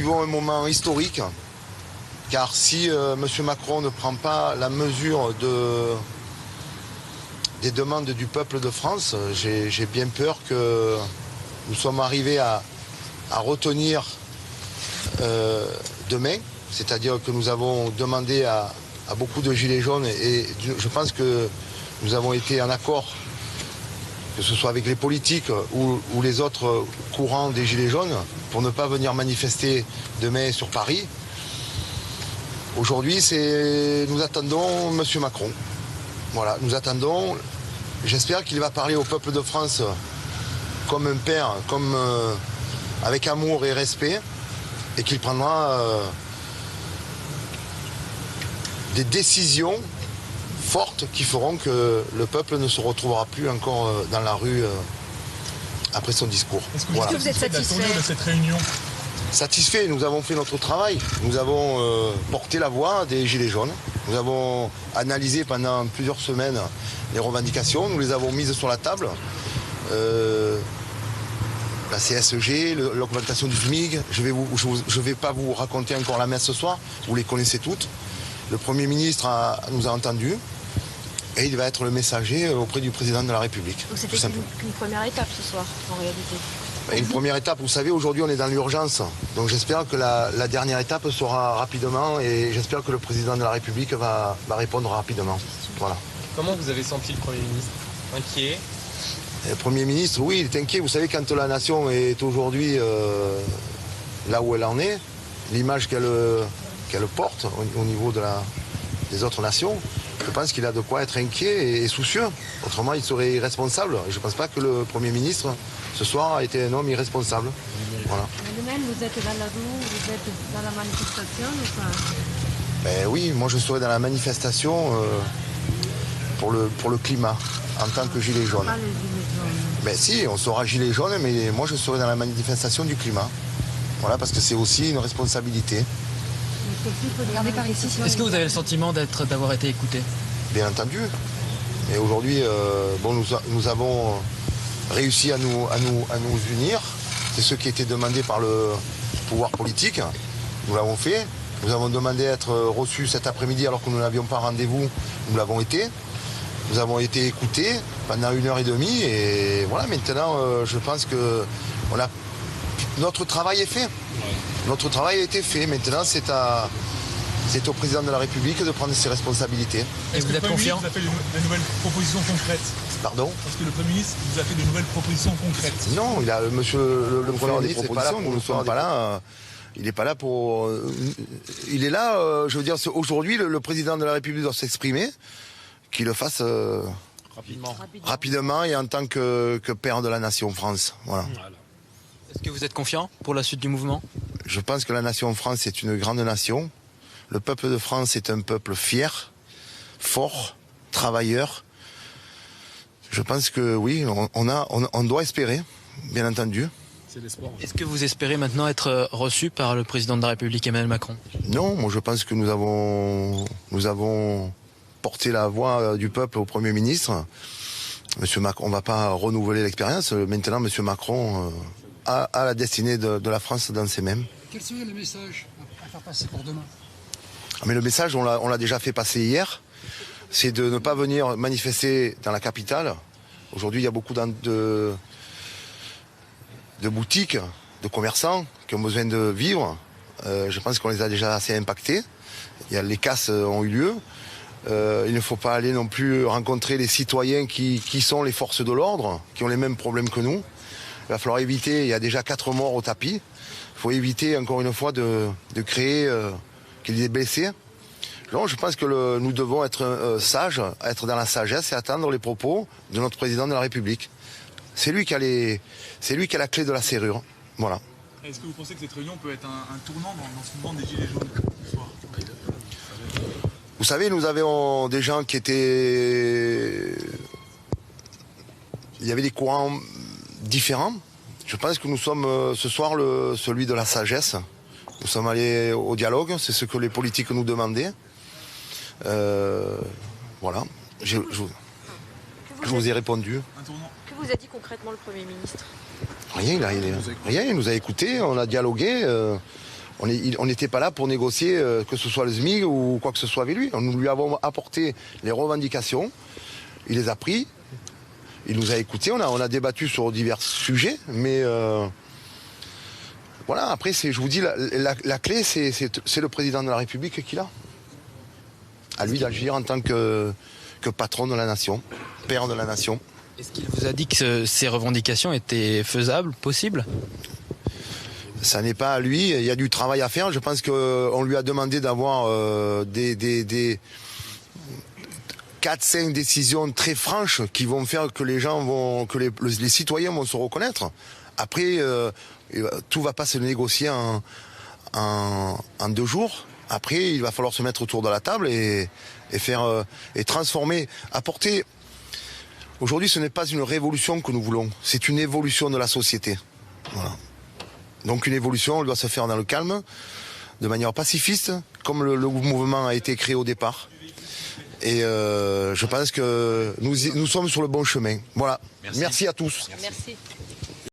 vivons un moment historique, car si M. Macron ne prend pas la mesure des demandes du peuple de France, j'ai bien peur que nous sommes arrivés à retenir demain, c'est-à-dire que nous avons demandé à beaucoup de gilets jaunes et je pense que nous avons été en accord, que ce soit avec les politiques ou les autres courants des gilets jaunes, pour ne pas venir manifester demain sur Paris. Aujourd'hui, nous attendons M. Macron. Voilà, nous attendons. J'espère qu'il va parler au peuple de France comme un père, avec amour et respect, et qu'il prendra des décisions fortes qui feront que le peuple ne se retrouvera plus encore dans la rue après son discours. Est-ce que vous êtes satisfait de cette réunion ? Satisfait, nous avons fait notre travail. Nous avons porté la voix des Gilets jaunes. Nous avons analysé pendant plusieurs semaines les revendications. Nous les avons mises sur la table. La CSG, l'augmentation du SMIC. Je ne vais pas vous raconter encore la messe ce soir. Vous les connaissez toutes. Le Premier ministre nous a entendus. Et il va être le messager auprès du président de la République. Donc c'était qu'une première étape ce soir, en réalité. Une première étape, vous savez, aujourd'hui on est dans l'urgence. Donc j'espère que la dernière étape sera rapidement et j'espère que le président de la République va répondre rapidement. Voilà. Comment vous avez senti le Premier ministre ? Inquiet ? Le Premier ministre, oui, il est inquiet. Vous savez, quand la nation est aujourd'hui là où elle en est, l'image qu'elle porte au niveau des autres nations, je pense qu'il a de quoi être inquiet et soucieux. Autrement, il serait irresponsable. Je ne pense pas que le Premier ministre, ce soir, a été un homme irresponsable. Voilà. Vous-même, vous êtes dans la rue, vous êtes dans la manifestation ou pas ? Ben oui, moi je serai dans la manifestation pour le climat, en tant que gilet jaune. Pas les gilets jaunes. Ben si, on sera gilet jaune, mais moi je serai dans la manifestation du climat. Voilà, parce que c'est aussi une responsabilité. Regardez par ici. Est-ce que vous avez le sentiment d'avoir été écouté ? Bien entendu. Et aujourd'hui, nous avons réussi à nous unir. C'est ce qui était demandé par le pouvoir politique. Nous l'avons fait. Nous avons demandé à être reçus cet après-midi alors que nous n'avions pas rendez-vous. Nous l'avons été. Nous avons été écoutés pendant 1h30 et voilà, maintenant je pense que notre travail est fait. Notre travail a été fait. Maintenant c'est au président de la République de prendre ses responsabilités. Est-ce que vous êtes confiant ? Est-ce que le Premier ministre vous a fait de nouvelles propositions concrètes ? Pardon ? Est-ce que le Premier ministre vous a fait de nouvelles propositions concrètes ? Non, monsieur le Premier ministre n'est pas là pour nous sommes pas là. Il n'est pas là pour. Il est là, je veux dire, aujourd'hui, le président de la République doit s'exprimer, qu'il le fasse rapidement et en tant que père de la nation France. Voilà. Est-ce que vous êtes confiant pour la suite du mouvement ? Je pense que la nation France est une grande nation. Le peuple de France est un peuple fier, fort, travailleur. Je pense que oui, on doit espérer, bien entendu. Est-ce que vous espérez maintenant être reçu par le président de la République Emmanuel Macron ? Non, moi je pense que nous avons porté la voix du peuple au Premier ministre. Monsieur Macron, on ne va pas renouveler l'expérience. Maintenant, Monsieur Macron a la destinée de la France dans ses mains. Quel serait le message à faire passer pour demain ? Mais le message, on l'a déjà fait passer hier, c'est de ne pas venir manifester dans la capitale. Aujourd'hui, il y a beaucoup de boutiques, de commerçants qui ont besoin de vivre. Je pense qu'on les a déjà assez impactés. Les casses ont eu lieu. Il ne faut pas aller non plus rencontrer les citoyens qui sont les forces de l'ordre, qui ont les mêmes problèmes que nous. Il va falloir éviter, il y a déjà 4 morts au tapis. Il faut éviter encore une fois de créer qu'il y ait des blessés. Non, je pense que nous devons être sages, être dans la sagesse et attendre les propos de notre président de la République. C'est lui qui a la clé de la serrure. Voilà. Est-ce que vous pensez que cette réunion peut être un tournant dans ce mouvement des Gilets jaunes ce soir ? Vous savez, nous avions des gens qui étaient... Il y avait des courants différents. Je pense que nous sommes ce soir celui de la sagesse. Nous sommes allés au dialogue, c'est ce que les politiques nous demandaient. Voilà, je vous ai répondu. Que vous a dit concrètement le Premier ministre ? Rien, il nous a écoutés, on a dialogué. On n'était pas là pour négocier que ce soit le SMIC ou quoi que ce soit avec lui. Nous lui avons apporté les revendications, il les a pris, il nous a écoutés, on a débattu sur divers sujets, mais voilà, après, je vous dis, la clé, c'est le président de la République qui l'a. À lui d'agir en tant que patron de la nation, père de la nation. Est-ce qu'il vous a dit que ces revendications étaient faisables, possibles ? Ça n'est pas à lui, il y a du travail à faire. Je pense qu'on lui a demandé d'avoir des 4-5 décisions très franches qui vont faire que les citoyens vont se reconnaître. Après, tout va pas se négocier en 2 jours. Après, il va falloir se mettre autour de la table et faire et transformer, apporter. Aujourd'hui, ce n'est pas une révolution que nous voulons, c'est une évolution de la société. Voilà. Donc une évolution, elle doit se faire dans le calme, de manière pacifiste, comme le mouvement a été créé au départ. Et je pense que nous sommes sur le bon chemin. Voilà. Merci à tous. Merci.